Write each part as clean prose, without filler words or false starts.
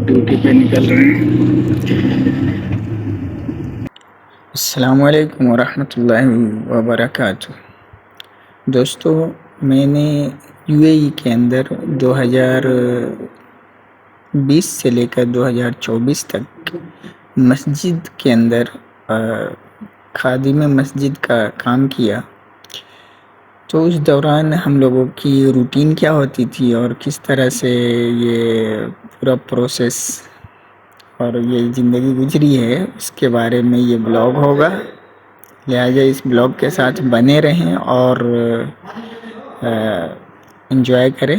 Duty पे निकल रहे हैं। अस्सलामुअलैकुम वरहमतुल्लाहि वबरकातुह। दोस्तों, मैंने यूएई के अंदर 2020 से लेकर 2024 तक मस्जिद के अंदर खादिम मस्जिद का काम किया। तो उस दौरान हम लोगों की रूटीन क्या होती थी और किस तरह से ये पूरा प्रोसेस और ये ज़िंदगी गुजरी है, उसके बारे में ये ब्लॉग होगा। लिहाजा इस ब्लॉग के साथ बने रहें और एंजॉय करें।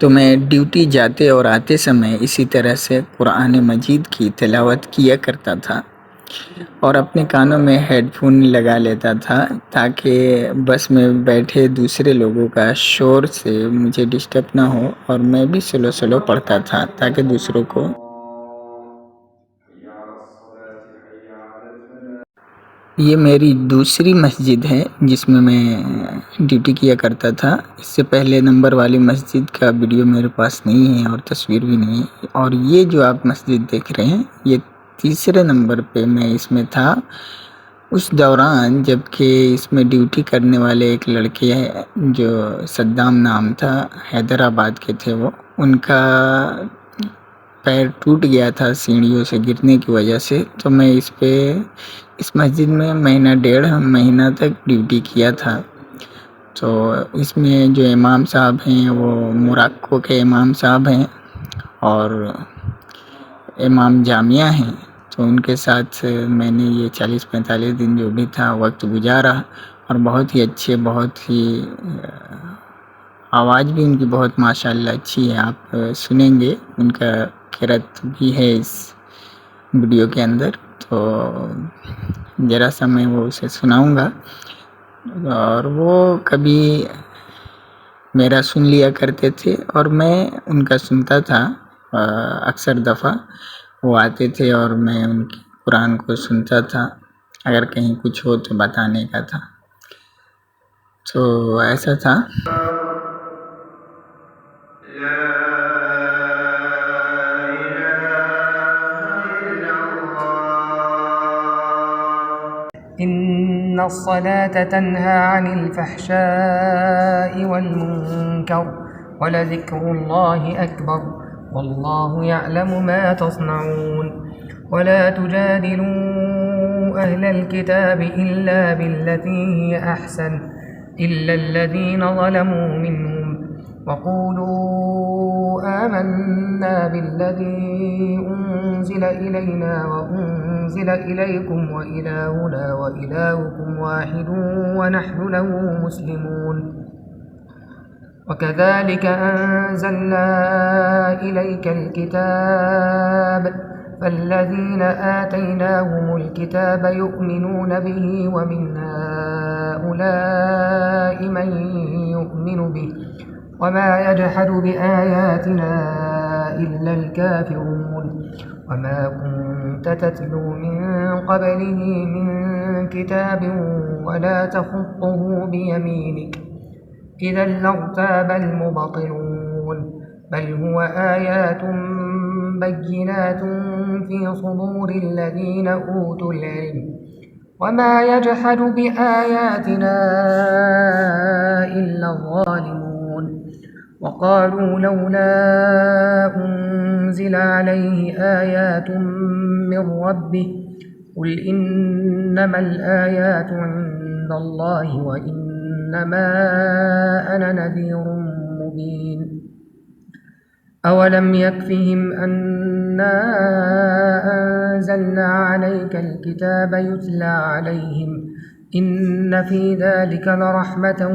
तो मैं ड्यूटी जाते और आते समय इसी तरह से कुरान मजीद की तिलावत किया करता था और अपने कानों में हेडफोन लगा लेता था ताकि बस में बैठे दूसरे लोगों का शोर से मुझे डिस्टर्ब ना हो और मैं भी स्लो स्लो पढ़ता था ताकि दूसरों को। ये मेरी दूसरी मस्जिद है जिसमें मैं ड्यूटी किया करता था। इससे पहले नंबर वाली मस्जिद का वीडियो मेरे पास नहीं है और तस्वीर भी नहीं है। और ये जो आप मस्जिद देख रहे हैं, ये तीसरे नंबर पे मैं इसमें था उस दौरान, जबकि इसमें ड्यूटी करने वाले एक लड़के हैं जो सद्दाम नाम था, हैदराबाद के थे वो। उनका पैर टूट गया था सीढ़ियों से गिरने की वजह से। तो मैं इस मस्जिद में महीना डेढ़ महीना तक ड्यूटी किया था। तो इसमें जो इमाम साहब हैं वो मोरक्को के इमाम साहब हैं और इमाम जामिया हैं। तो उनके साथ मैंने ये 40-45 दिन जो भी था वक्त गुजारा और बहुत ही अच्छे, बहुत ही आवाज़ भी उनकी बहुत माशाल्लाह अच्छी है। आप सुनेंगे, उनका किरत भी है इस वीडियो के अंदर। तो ज़रा सा मैं वो उसे सुनाऊंगा और वो कभी मेरा सुन लिया करते थे और मैं उनका सुनता था। अक्सर दफ़ा वो आते थे और मैं उनकी कुरान को सुनता था, अगर कहीं कुछ हो तो बताने का था। तो ऐसा था। इन्नस्सलात तन्हा अनिल फहशाइ वल मुनकर वलज़िक्रुल्लाहि अकबर वल्लाहु यअलमु मा तस्नऊन वला तुजादिलू अहलल किताबि इल्ला बिल्लती हिय अहसन इल्ला अल्लज़ीना ज़लमू मिनहुम वक़ूलू आमन्ना बिल्लज़ी उन्ज़िल इलैना वउन्ज़िल इलैकुम वइलाहुना वइलाहुकुम वाहिदुन वनहनु लहु मुस्लिमून वकज़ालिक अंज़लना इलैकल किताब फल्लज़ीन आतैनाहुमुल किताब युमिनून बिही वमिन हाउलाइ मन युमिनु बिही वमा यजहदु बिआयातिना इल्लल काफिरून वमा कुन्त तत्लू मिन क़ब्लिही मिन किताबिन वला तख़ुत्तुहु बियमीनिक इज़न लर्ताबल मुबतिलून बल हुव आयातुन बय्यिनातुन फ़ी सुदूरिल लज़ीना ऊतुल इल्म वमा यजहदु बिआयातिना इल्ला ज़ालिमून वक़ालू लौला उन्ज़िल अलैहि आयातुन मिन रब्बिह क़ुल इन्नमल आयातु इंदल्लाहि व इन्नमा अना नज़ीरुम मुबीन अवलम यकफ़िहिम अन्ना अंज़लना अलैकल किताब युतला अलैहिम इन्न फ़ी ज़ालिका लरहमतन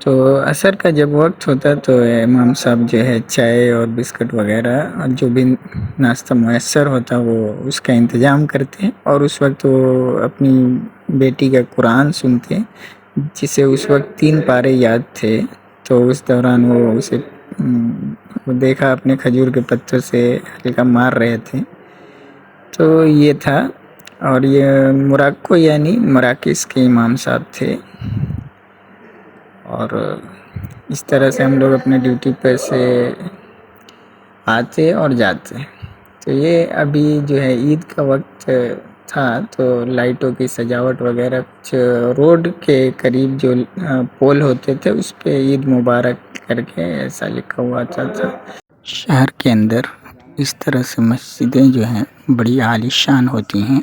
तो असर का जब वक्त होता तो इमाम साहब जो है चाय और बिस्किट वगैरह और जो भी नाश्ता मुयस्सर होता वो उसका इंतज़ाम करते और उस वक्त वो अपनी बेटी का कुरान सुनते, जिसे उस वक्त 3 पारे याद थे। तो उस दौरान वो उसे वो देखा अपने खजूर के पत्तों से हल्का मार रहे थे। तो ये था, और ये मोरक्को यानी मराकिस के इमाम साहब थे। और इस तरह से हम लोग अपने ड्यूटी पर से आते और जाते। तो ये अभी जो है ईद का वक्त था, तो लाइटों की सजावट वगैरह कुछ रोड के करीब जो पोल होते थे उस पे ईद मुबारक करके ऐसा लिखा हुआ था। शहर के अंदर इस तरह से मस्जिदें जो हैं बड़ी आलीशान होती हैं।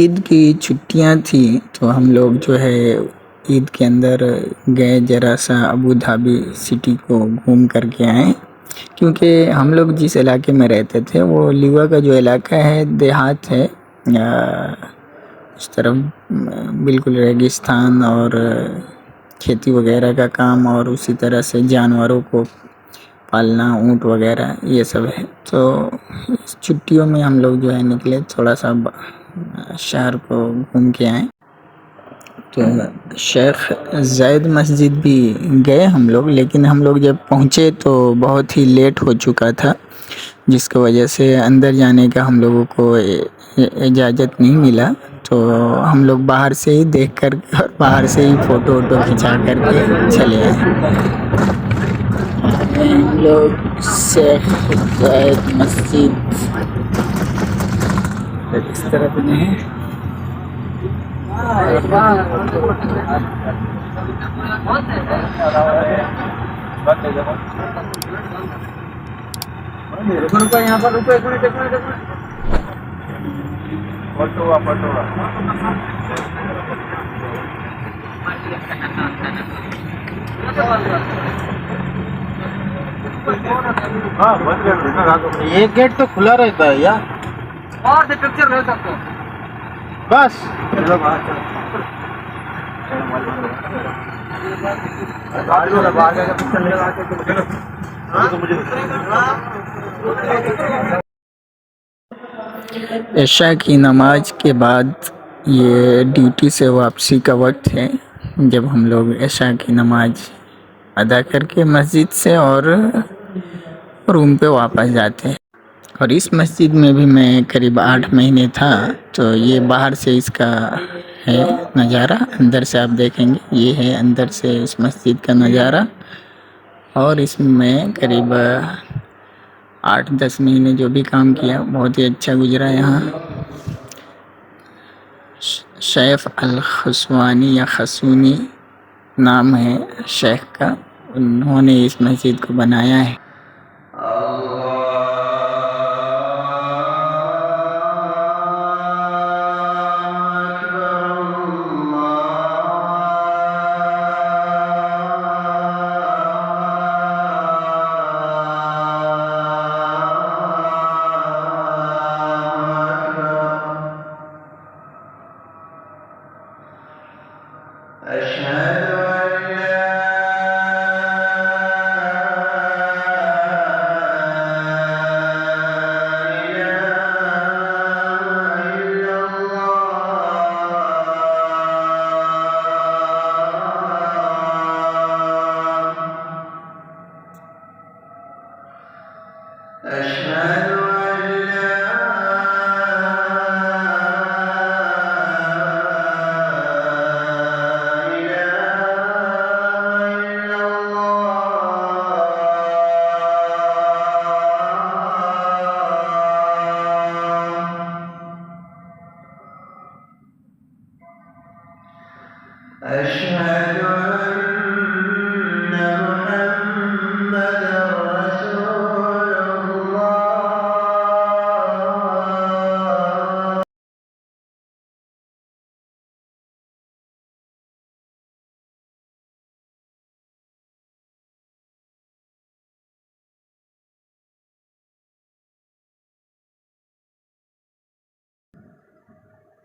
ईद की छुट्टियां थी तो हम लोग जो है ईद के अंदर गए, जरा सा अबू धाबी सिटी को घूम करके आए, क्योंकि हम लोग जिस इलाके में रहते थे वो लिवा का जो इलाका है देहात है, उस तरफ बिल्कुल रेगिस्तान और खेती वगैरह का काम और उसी तरह से जानवरों को पालना, ऊँट वगैरह ये सब है। तो इस छुट्टियों में हम लोग जो है निकले, थोड़ा सा शहर को घूम के आए। तो शेख ज़ैद मस्जिद भी गए हम लोग, लेकिन हम लोग जब पहुँचे तो बहुत ही लेट हो चुका था, जिसकी वजह से अंदर जाने का हम लोगों को इजाज़त नहीं मिला। तो हम लोग बाहर से ही देखकर और बाहर से ही फ़ोटो वोटो खिंचा करके चले आए। हम लोग शेख ज़ैद मस्जिद इस तरफ में है। रुपये यहाँ पर रुपये ये गेट तो खुला रहता है यार, और पिक्चर ले सकते हो बस। इशा की नमाज के बाद ये ड्यूटी से वापसी का वक्त है, जब हम लोग इशा की नमाज अदा करके मस्जिद से और रूम पे वापस जाते हैं। और इस मस्जिद में भी मैं करीब 8 महीने था। तो ये बाहर से इसका है नज़ारा, अंदर से आप देखेंगे ये है अंदर से इस मस्जिद का नज़ारा। और इसमें मैं करीब 8-10 महीने जो भी काम किया बहुत ही अच्छा गुजरा। यहाँ शैफ अल खसवानी या खसूनी नाम है शेख का, उन्होंने इस मस्जिद को बनाया है।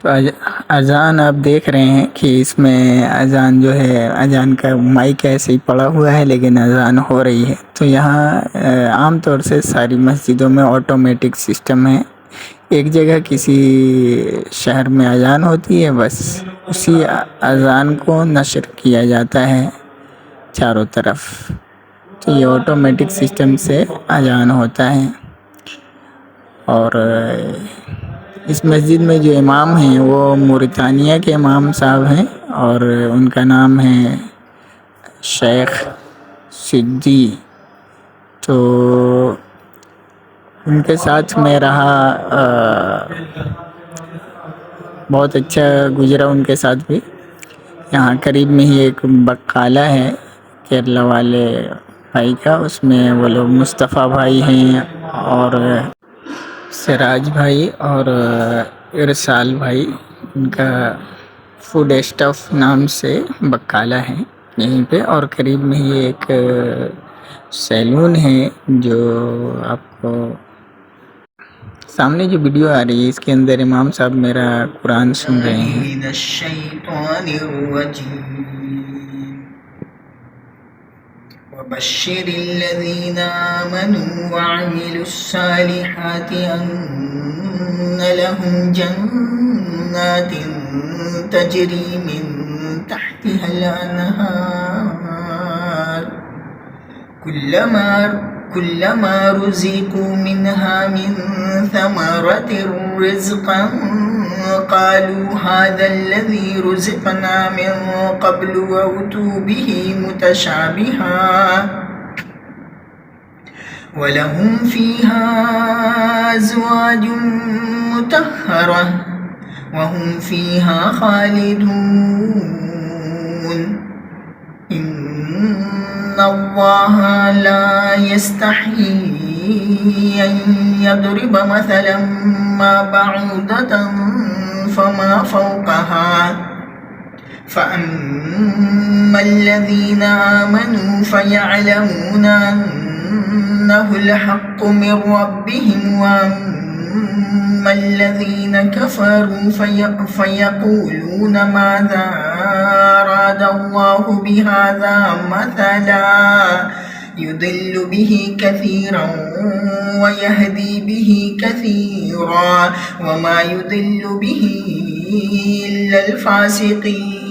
तो अजान आप देख रहे हैं कि इसमें अजान जो है, अजान का माइक ऐसे ही पड़ा हुआ है लेकिन अजान हो रही है। तो यहाँ आमतौर से सारी मस्जिदों में ऑटोमेटिक सिस्टम है। एक जगह किसी शहर में अजान होती है, बस उसी अजान को नशर किया जाता है चारों तरफ। तो ये ऑटोमेटिक सिस्टम से अजान होता है। और इस मस्जिद में जो इमाम हैं वो मोरितानिया के इमाम साहब हैं और उनका नाम है शेख सिद्दी। तो उनके साथ में रहा, बहुत अच्छा गुजरा उनके साथ भी। यहाँ करीब में ही एक बकाला है केरला वाले भाई का, उसमें वो लोग मुस्तफ़ा भाई हैं और सिराज भाई और इरसाल भाई, उनका फूड स्टफ नाम से बकाला है यहीं पे। और करीब में ही एक सैलून है जो आपको सामने जो वीडियो आ रही है इसके अंदर इमाम साहब मेरा कुरान सुन रहे हैं। वबश्शिरिल्लज़ीना आमनू वअमिलुस्सालिहाति अन्न लहुम जन्नातिन तजरी मिन तहतिहल अनहार कुल्लमा रुज़िक़ू मिन्हा मिन समरतिर रिज़क़न क़ालू हाज़ाल्लज़ी रुज़िक़ना मिन क़ब्लु वअतू बिही मुतशाबिहा वलहुम फ़ीहा अज़वाजुम मुतहहरा वहुम फ़ीहा ख़ालिदून। इन्नल्लाह ला यस्तही अन यदरिब मसलन मा बअूदतन फमा फौक़हा फ़अम्मल्लज़ीना आमनू फ़यअलमूना अन्नहुल हक़्क़ु मिन रब्बिहिम वअम्मल्लज़ीना कफ़रू फ़यक़ूलून माज़ा अरादल्लाहु बिहाज़ा मसला युदिल्लु बिही कसीरन वयहदी बिही कसीरा वमा युदिल्लु बिही इल्लल फ़ासिक़ीन।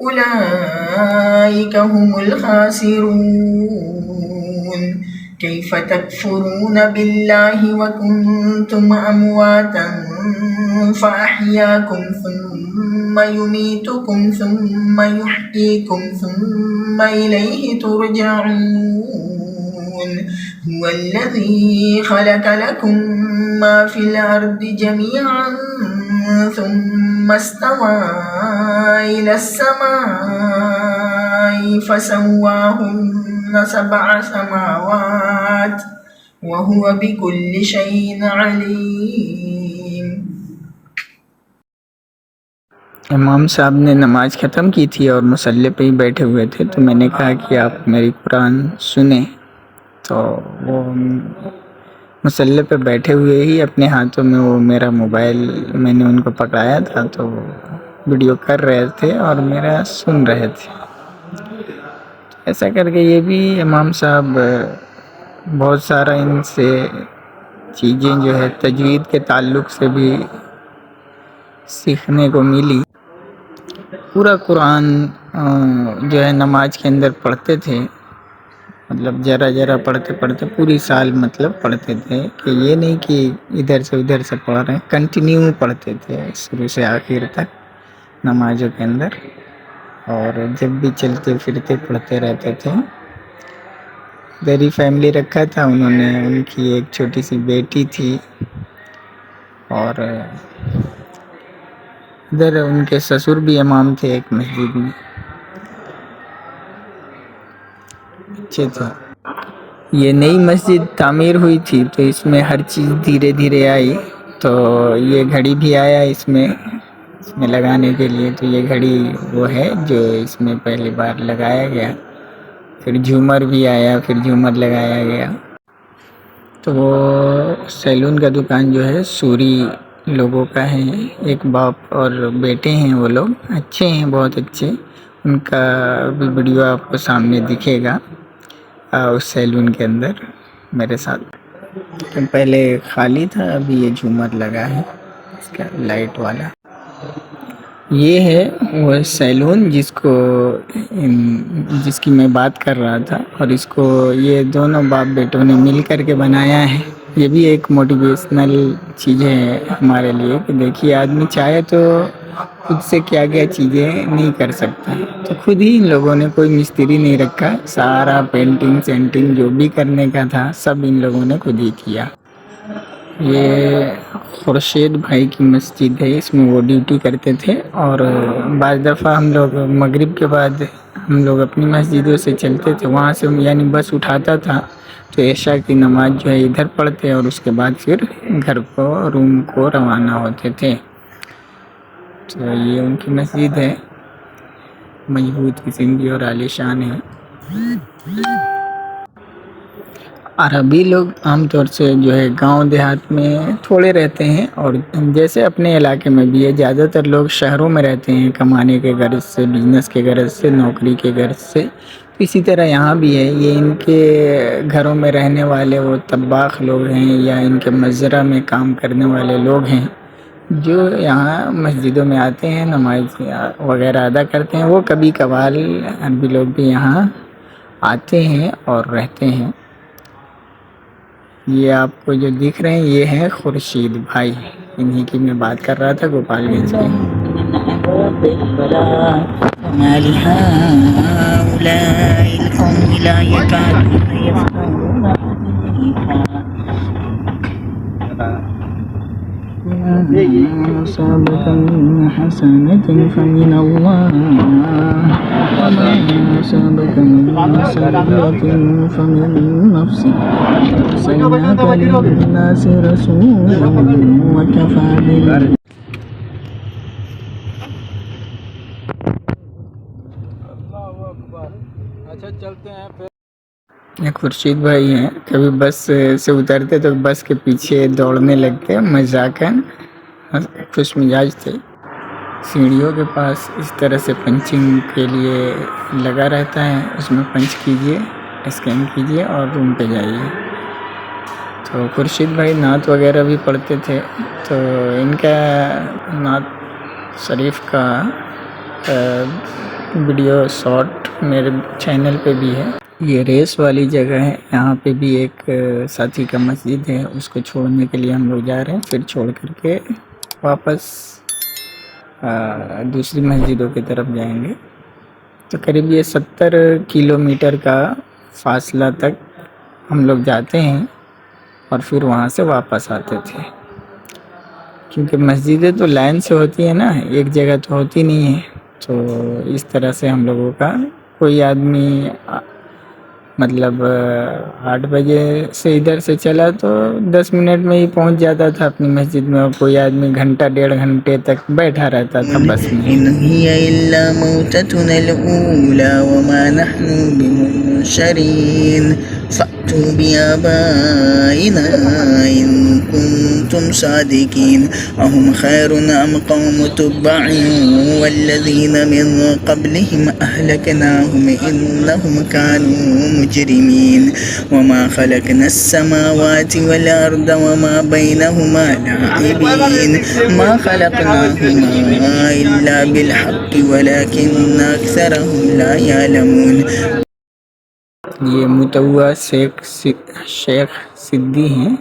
उलाइका हुमुल खासिरून कैफ तकफुरून बिल्लाहि व कुंतुम अमवातन फअहयाकुम सुम्मा युमीतुकुम सुम्मा युहयीकुम सुम्मा इलैहि तुरजऊन हुवल्लज़ी खलक़ लकुम मा फिल अर्दि जमीअन सुम्मा इस्तवा इलस समाइ फसव्वाहुन्न सबअ समावात व हुवा बिकुल्लि शैइन अलीम। इमाम साहब ने नमाज ख़त्म की थी और मुसल्ले पे ही बैठे हुए थे, तो मैंने कहा कि आप मेरी कुरान सुने। तो वो मुसल्ले पे बैठे हुए ही अपने हाथों में वो मेरा मोबाइल मैंने उनको पकड़ाया था, तो वीडियो कर रहे थे और मेरा सुन रहे थे। ऐसा करके ये भी इमाम साहब बहुत सारा इनसे चीज़ें जो है तजवीद के ताल्लुक़ से भी सीखने को मिली। पूरा कुरान जो है नमाज के अंदर पढ़ते थे, मतलब ज़रा ज़रा पढ़ते पढ़ते पूरी साल मतलब पढ़ते थे कि ये नहीं कि इधर से उधर से पढ़ रहे हैं, कंटिन्यू पढ़ते थे शुरू से आखिर तक नमाज़ों के अंदर, और जब भी चलते फिरते पढ़ते रहते थे। इधर ही फैमिली रखा था उन्होंने, उनकी एक छोटी सी बेटी थी और इधर उनके ससुर भी इमाम थे एक मस्जिद में, अच्छे थे। ये नई मस्जिद तामीर हुई थी तो इसमें हर चीज़ धीरे धीरे आई, तो ये घड़ी भी आया इसमें लगाने के लिए। तो ये घड़ी वो है जो इसमें पहली बार लगाया गया, फिर झूमर भी आया, फिर झूमर लगाया गया। तो वो सैलून का दुकान जो है सूरी लोगों का है, एक बाप और बेटे हैं, वो लोग अच्छे हैं, बहुत अच्छे। उनका भी वीडियो आपको सामने दिखेगा उस सैलून के अंदर मेरे साथ। तो पहले खाली था, अभी ये झूमर लगा है इसका लाइट वाला। ये है वो सैलून जिसकी मैं बात कर रहा था, और इसको ये दोनों बाप बेटों ने मिल कर के बनाया है। ये भी एक मोटिवेशनल चीज़ है हमारे लिए कि देखिए आदमी चाहे तो खुद से क्या क्या चीज़ें नहीं कर सकता, तो खुद ही इन लोगों ने, कोई मिस्त्री नहीं रखा, सारा पेंटिंग सेंटिंग जो भी करने का था सब इन लोगों ने खुद ही किया। ये खुर्शीद भाई की मस्जिद है, इसमें वो ड्यूटी करते थे, और बाज़ दफ़ा हम लोग मगरिब के बाद हम लोग अपनी मस्जिदों से चलते थे, वहाँ से यानी बस उठाता था तो ऐशा की नमाज जो है इधर पढ़ते और उसके बाद फिर घर को रूम को रवाना होते थे। तो ये उनकी मस्जिद है, मजबूत किस्म की और आलीशान है। अरबी लोग आमतौर से जो है गांव देहात में थोड़े रहते हैं, और जैसे अपने इलाके में भी है, ज़्यादातर लोग शहरों में रहते हैं कमाने के गर्ज से, बिजनेस के गर्ज से, नौकरी के गर्ज से। इसी तरह यहाँ भी है, ये इनके घरों में रहने वाले वो तब्बाख लोग हैं या इनके मज़रा में काम करने वाले लोग हैं जो यहाँ मस्जिदों में आते हैं, नमाज वगैरह अदा करते हैं। वो कभी कभार अरबी लोग भी यहाँ आते हैं और रहते हैं। ये आपको जो दिख रहे हैं ये हैं खुर्शीद भाई, इन्हीं की मैं बात कर रहा था, गोपालगंज के। अच्छा चलते हैं फिर। ये खुर्शीद भाई हैं, कभी बस से उतरते तो बस के पीछे दौड़ने लगते, मजाकन खुश मिजाज थे। सीढ़ियों के पास इस तरह से पंचिंग के लिए लगा रहता है, उसमें पंच कीजिए, स्कैन कीजिए और रूम पे जाइए। तो खुर्शीद भाई नात वगैरह भी पढ़ते थे, तो इनका नात शरीफ का वीडियो शॉर्ट मेरे चैनल पे भी है। ये रेस वाली जगह है, यहाँ पे भी एक साथी का मस्जिद है, उसको छोड़ने के लिए हम लोग जा रहे हैं, फिर छोड़ करके वापस दूसरी मस्जिदों की तरफ जाएंगे। तो करीब ये 70 किलोमीटर का फासला तक हम लोग जाते हैं और फिर वहाँ से वापस आते थे, क्योंकि मस्जिदें तो लाइन से होती है ना, एक जगह तो होती नहीं है। तो इस तरह से हम लोगों का कोई आदमी मतलब 8 बजे से इधर से चला तो 10 मिनट में ही पहुंच जाता था अपनी मस्जिद में, और कोई आदमी घंटा 1.5 घंटे तक बैठा रहता था बस में। इन हिया इल्ला मौततुना अल-ऊला वमा नहनु बिमुनशरीन फअतू बिआबाइना इन कुंतुम सादिकीन अहुम खैरुन अम कौम तुब्बइन वल्लज़ीना मिन क़ब्लिहिम अहलकनाहुम इन्नहुम कानू मुजरिमीन वमा खलकना अस्समावाति वल अर्द वमा बैनहुमा लाइबीन मा खलकनाहुमा इल्ला बिल हक़्क़ि वलाकिन्न अक्सरहुम ला यअलमून। ये मुतव्वा शेख सिद्दी हैं,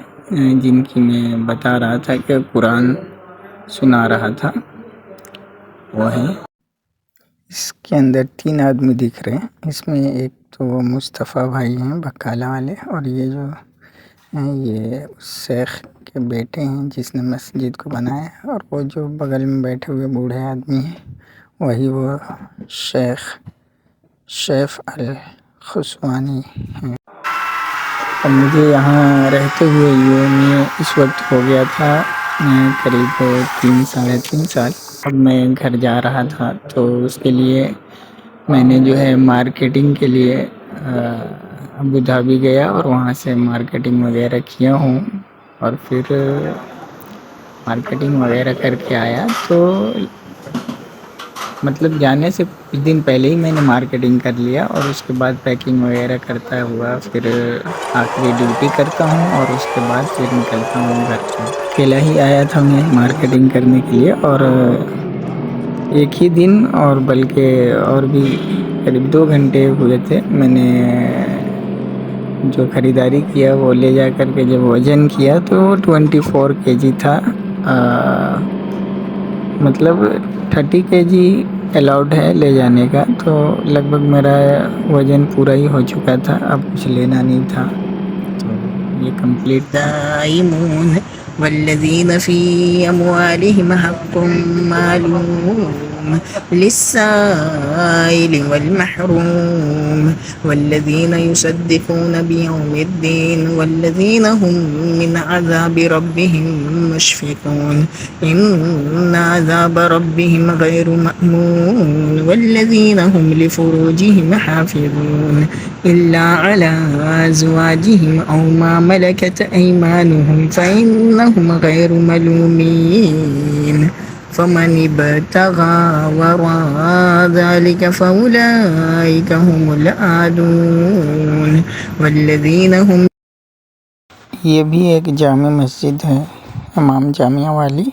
जिनकी मैं बता रहा था कि कुरान सुना रहा था, वो है। इसके अंदर 3 आदमी दिख रहे हैं। इसमें एक तो वो मुस्तफ़ा भाई हैं बकाला वाले, और ये जो हैं ये उस शेख के बेटे हैं जिसने मस्जिद को बनाया है, और वो जो बगल में बैठे हुए बूढ़े आदमी हैं वही वो शेख अल खुशवानी हैं। और मुझे यहाँ रहते हुए में इस वक्त हो गया था करीब 3 साढ़े 3 साल। अब मैं घर जा रहा था, तो उसके लिए मैंने जो है मार्केटिंग के लिए अबू धाबी गया और वहाँ से मार्केटिंग वगैरह किया हूँ, और फिर मार्केटिंग वगैरह करके आया। तो मतलब जाने से कुछ दिन पहले ही मैंने मार्केटिंग कर लिया, और उसके बाद पैकिंग वगैरह करता हुआ फिर आखिरी ड्यूटी करता हूँ, और उसके बाद फिर निकलता हूँ घर से। अकेला ही आया था मैं मार्केटिंग करने के लिए, और एक ही दिन और बल्कि और भी करीब 2 घंटे हुए थे। मैंने जो ख़रीदारी किया वो ले जा कर के जब वज़न किया तो 24 केजी था। मतलब 30 केजी अलाउड है ले जाने का, तो लगभग मेरा वज़न पूरा ही हो चुका था, अब कुछ लेना नहीं था। तो ये कंप्लीट दाइमून वल्लज़ीना फ़ी अमवालिहिम हक़्क़ुम मालूम लिस्साइलि वल महरूम वल्लज़ीना युसद्दिक़ूना बियौमिद्दीन वल्लज़ीना हुम मिन अज़ाबि रब्बिहिम मुश्फ़िक़ून इन्ना अज़ाब रब्बिहिम गैरु मअमून वल्लज़ीना हुम लिफ़ुरूजिहिम हाफ़िज़ून इल्ला अला अज़वाजिहिम औ मा मलकत ऐमानुहुम फ़इन्नहुम गैरु मलूमीन फ़मन इब्तग़ा वराअ ज़ालिका फ़उलाइका हुमुल आदून वल्लज़ीना हुम। ये भी एक जामे मस्जिद है, इमाम जामिया वाली।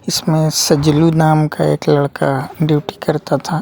इसमें सजलू नाम का एक लड़का ड्यूटी करता था।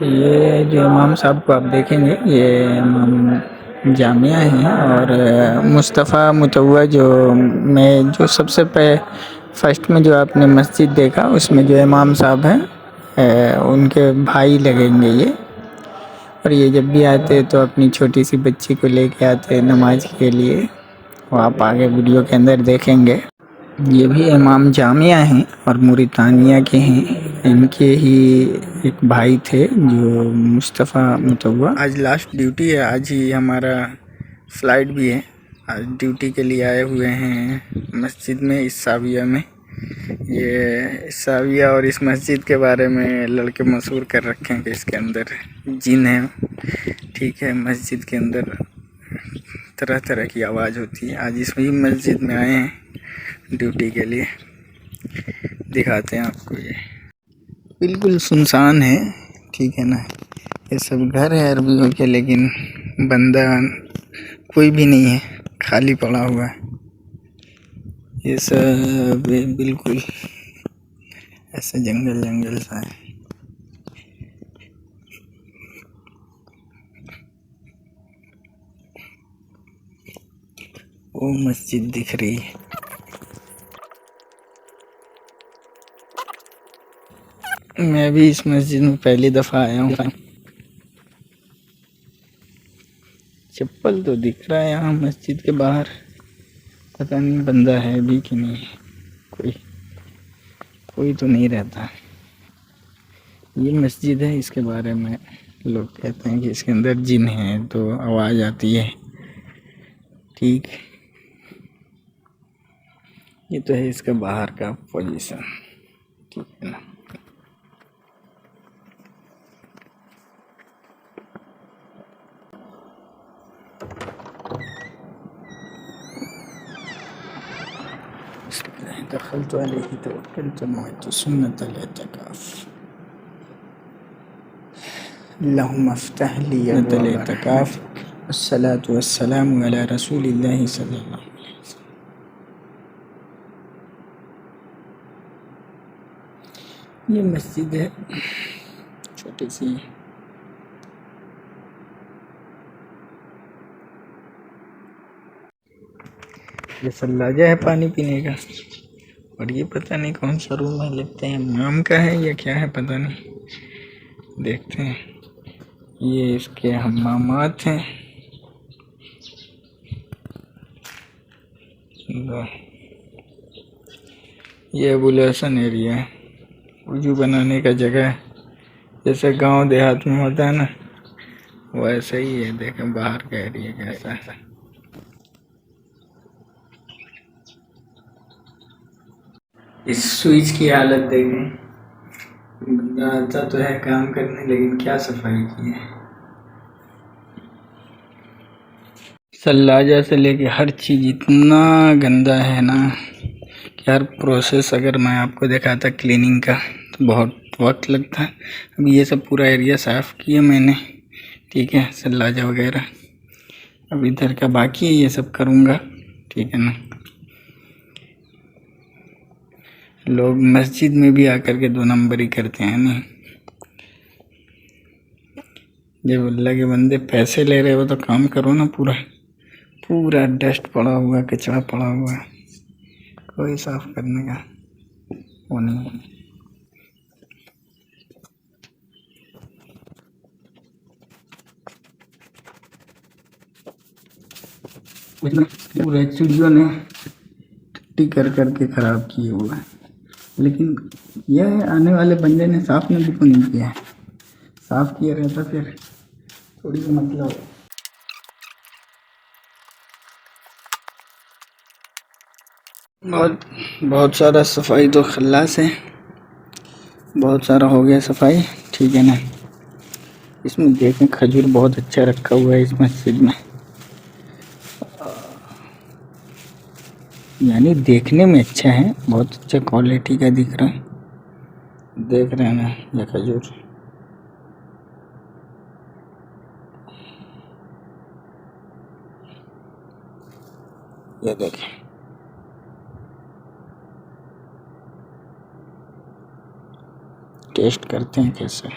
ये साहब को आप देखेंगे, ये इमाम जामिया हैं। और मुस्तफ़ा मुतव्वा जो सबसे फर्स्ट में जो आपने मस्जिद देखा, उसमें जो इमाम साहब हैं उनके भाई लगेंगे ये। और ये जब भी आते तो अपनी छोटी सी बच्ची को लेके आते नमाज के लिए, वो आप आगे वीडियो के अंदर देखेंगे। ये भी इमाम जामिया हैं और मुरितानिया के हैं। इनके ही एक भाई थे जो मुस्तफ़ा मुतव्वा। आज लास्ट ड्यूटी है, आज ही हमारा फ्लाइट भी है। आज ड्यूटी के लिए आए हुए हैं मस्जिद में, इस साविया में। ये साविया और इस मस्जिद के बारे में लड़के मशहूर कर रखे हैं कि इसके अंदर जिन है। ठीक है, मस्जिद के अंदर तरह तरह की आवाज़ होती है। आज इसमें मस्जिद में आए हैं ड्यूटी के लिए। दिखाते हैं आपको। ये बिल्कुल सुनसान है, ठीक है ना। ये सब घर है अरबियों के, लेकिन बंदा कोई भी नहीं है, खाली पड़ा हुआ है। ये सब बिल्कुल ऐसा जंगल जंगल सा है। वो मस्जिद दिख रही है। मैं भी इस मस्जिद में पहली दफ़ा आया हूँ। चप्पल तो दिख रहा है यहाँ मस्जिद के बाहर, पता नहीं बंदा है भी कि नहीं। कोई तो नहीं रहता। ये मस्जिद है, इसके बारे में लोग कहते हैं कि इसके अंदर जिन है तो आवाज़ आती है। ठीक, ये तो है इसका बाहर का पोजीशन, ठीक है ना। दखलत अलैहि तवक्कलतु वअमलतु सुन्नतल इतिकाफ। अल्लाहुम्मा अफ्तह ली सुन्नतल इतिकाफ वस्सलातु वस्सलामु अला रसूलिल्लाहि सल्लल्लाहु अलैहि वसल्लम। ये मस्जिद है छोटी सी। ये सल्लाजा है पानी पीने का, और ये पता नहीं कौन सा रूम है, लगता है इमाम का है या क्या है, पता नहीं। देखते हैं। ये इसके हम्मामात हैं। ये अबुल हसन एरिया है, वजू बनाने का जगह है। जैसे गांव देहात में होता है ना, वैसा ही है। देखें बाहर का एरिया कैसा है। इस स्विच की हालत देखें। बंदा आता तो है काम करने, लेकिन क्या सफाई की है। सल्लाजा से लेके हर चीज़ इतना गंदा है ना कि हर प्रोसेस अगर मैं आपको दिखाता क्लीनिंग का तो बहुत वक्त लगता है। अब ये सब पूरा एरिया साफ़ किया मैंने, ठीक है, सल्लाजा वगैरह। अब इधर का बाकी है, ये सब करूँगा, ठीक है ना। लोग मस्जिद में भी आकर के 2 नंबर ही करते हैं नहीं। जब अल्लाह के बंदे पैसे ले रहे हो तो काम करो ना। पूरा डस्ट पड़ा हुआ, कचरा पड़ा हुआ है, कोई साफ करने का वो नहीं है। पूरा चिड़ियों ने टट्टी कर करके ख़राब किए हुआ है। लेकिन यह आने वाले बंदे ने साफ नहीं किया है। साफ किया रहता फिर थोड़ी सा मतलब। बहुत सारा सफाई तो खल्लास है, बहुत सारा हो गया सफाई, ठीक है ना। इसमें देखें खजूर बहुत अच्छा रखा हुआ है इस मस्जिद में, यानी देखने में अच्छा है, बहुत अच्छा क्वालिटी का दिख रहा है। देख रहे हैं ना ये खजूर। ये देखें, टेस्ट करते हैं कैसे।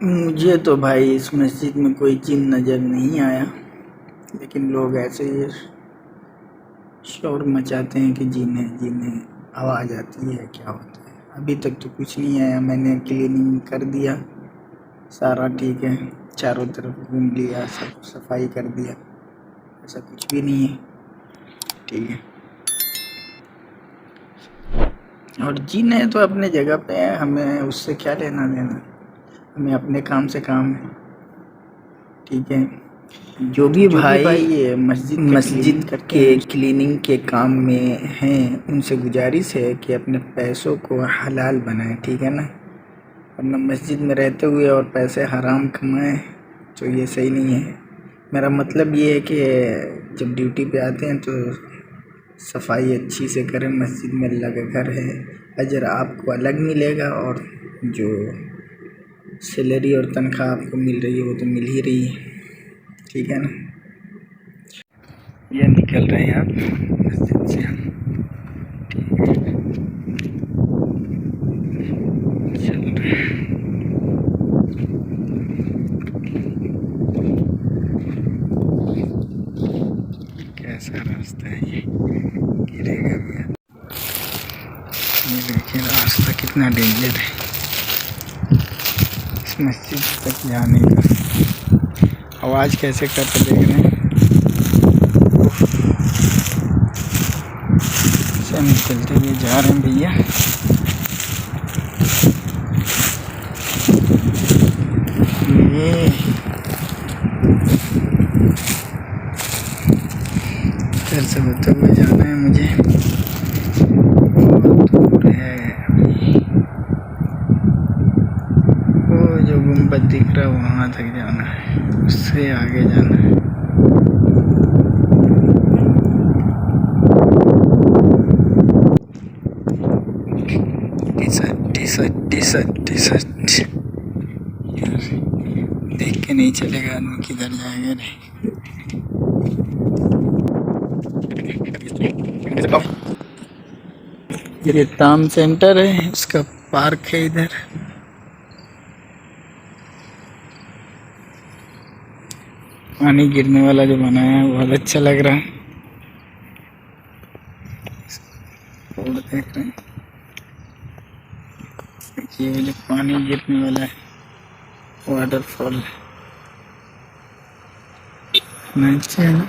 मुझे तो भाई इस मस्जिद में कोई जिन नज़र नहीं आया, लेकिन लोग ऐसे ही शोर मचाते हैं कि जिन है, आवाज़ आती है, क्या होता है। अभी तक तो कुछ नहीं आया। मैंने क्लीनिंग कर दिया, सारा ठीक है, चारों तरफ घूम लिया, सब सफाई कर दिया, ऐसा कुछ भी नहीं है, ठीक है। और जिन है तो अपने जगह पे है, हमें उससे क्या लेना देना, हमें अपने काम से काम है, ठीक है। जो भी भाई ये मस्जिद के क्लीनिंग के काम में हैं, उनसे गुजारिश है कि अपने पैसों को हलाल बनाएं, ठीक है ना। वरना मस्जिद में रहते हुए और पैसे हराम कमाएं तो ये सही नहीं है। मेरा मतलब ये है कि जब ड्यूटी पे आते हैं तो सफाई अच्छी से करें। मस्जिद में अल्लाह का घर है, अजर आपको अलग मिलेगा और जो सैलरी और तनख्वाह आपको मिल रही है वो तो मिल ही रही है, ठीक है ना। ये निकल रहे हैं आप मस्जिद से, ठीक है, चल रहे हैं। कैसा रास्ता है ये, गिरेगा भी। ये देखिए रास्ता कितना डेंजर है इस मस्जिद तक जाने का। आवाज़ कैसे करते देख रहे हैं, हम चलते हुए जा रहे हैं भैया। ये घर से होते हुए जाना है मुझे, बहुत दूर है। वो जो गुम्बद दिख रहा है वहाँ तक जाना है, उससे आगे जाना है। टी-शर्ट देख के नहीं चलेगा आदमी, किधर जाएगा नहीं। ये टाउन सेंटर है, उसका पार्क है इधर। पानी गिरने वाला जो बनाया है बहुत अच्छा लग रहा है। रोड देख रहे हैं, ये जो पानी गिरने वाला है वाटरफॉल अच्छा है ना।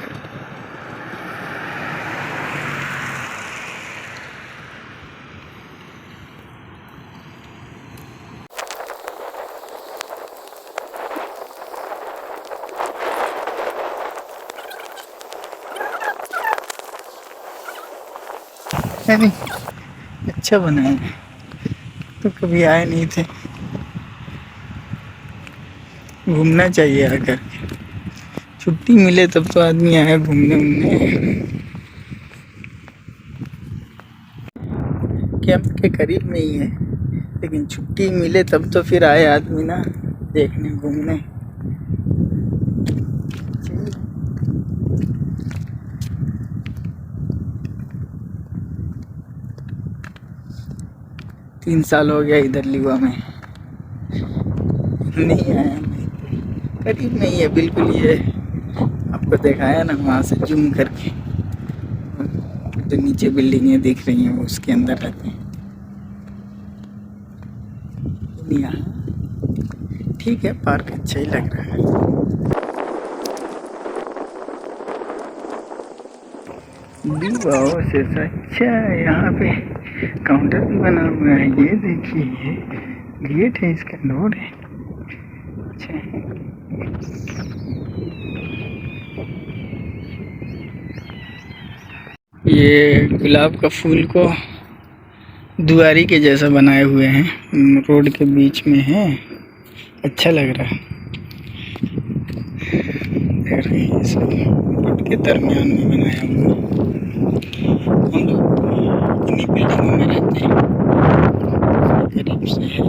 नहीं अच्छा बना है, तो कभी आए नहीं थे। घूमना चाहिए आकर, छुट्टी मिले तब तो आदमी आया घूमने उमने। कैंप के करीब में ही है, लेकिन छुट्टी मिले तब तो फिर आए आदमी ना, देखने घूमने। तीन साल हो गया इधर लिवा में नहीं आया, करीब में ही है बिल्कुल। ये आपको दिखाया ना वहाँ से जूम करके, जो नीचे बिल्डिंगें दिख रही हैं वो उसके अंदर रहते हैं। यहाँ ठीक है, पार्क अच्छा ही लग रहा है। से अच्छा यहाँ पे काउंटर भी बना हुआ है, ये देखिए गेट है, इसका डोर है। अच्छा ये गुलाब का फूल को दुआरी के जैसा बनाए हुए हैं, रोड के बीच में है, अच्छा लग रहा है। देख रहे हैं सब रोड के दरमियान में बनाया हुआ। हम लोग इन्हीं बिल्डिंगों में रहते हैं, करीब से है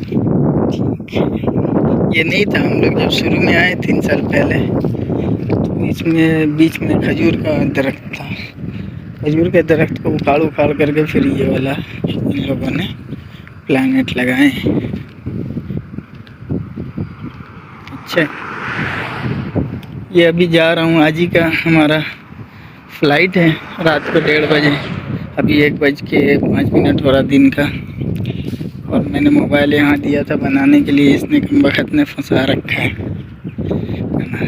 ठीक है। ये नहीं था, हम लोग जब शुरू में आए 3 साल पहले, तो इसमें बीच में खजूर का दरख्त था। खजूर के दरख्त को उखाड़ करके फिर ये वाला इन लोगों ने प्लैनेट लगाएं। अच्छा, ये अभी जा रहा हूँ, आज ही का हमारा फ्लाइट है रात को 1:30 बजे। अभी 1:05 हो रहा दिन का, और मैंने मोबाइल यहाँ दिया था बनाने के लिए, इसने कमबख्त ने फंसा रखा है ना।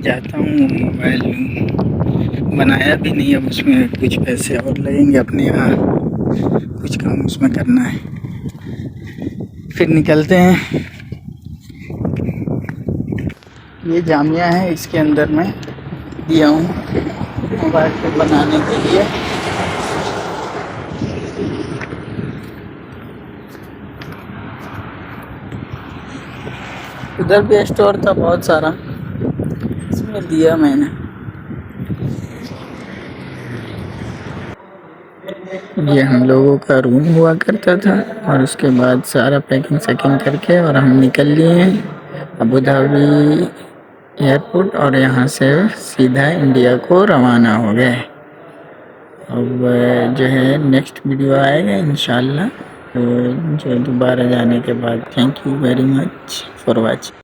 जाता हूँ मोबाइल लूँ, बनाया भी नहीं, अब उसमें कुछ पैसे और लगेंगे, अपने यहाँ कुछ काम उसमें करना है, फिर निकलते हैं। ये जामिया है, इसके अंदर मैं दिया हूँ मोबाइल पे बनाने के लिए। उधर भी स्टोर था बहुत सारा, इसमें दिया मैंने। ये हम लोगों का रूम हुआ करता था, और उसके बाद सारा पैकिंग शैकिंग करके और हम निकल लिए हैं अबू धाबी एयरपोर्ट, और यहाँ से सीधा इंडिया को रवाना हो गए। अब जो है नेक्स्ट वीडियो आएगा इंशाल्लाह, तो जो दोबारा जाने के बाद। Thank you very much for watching.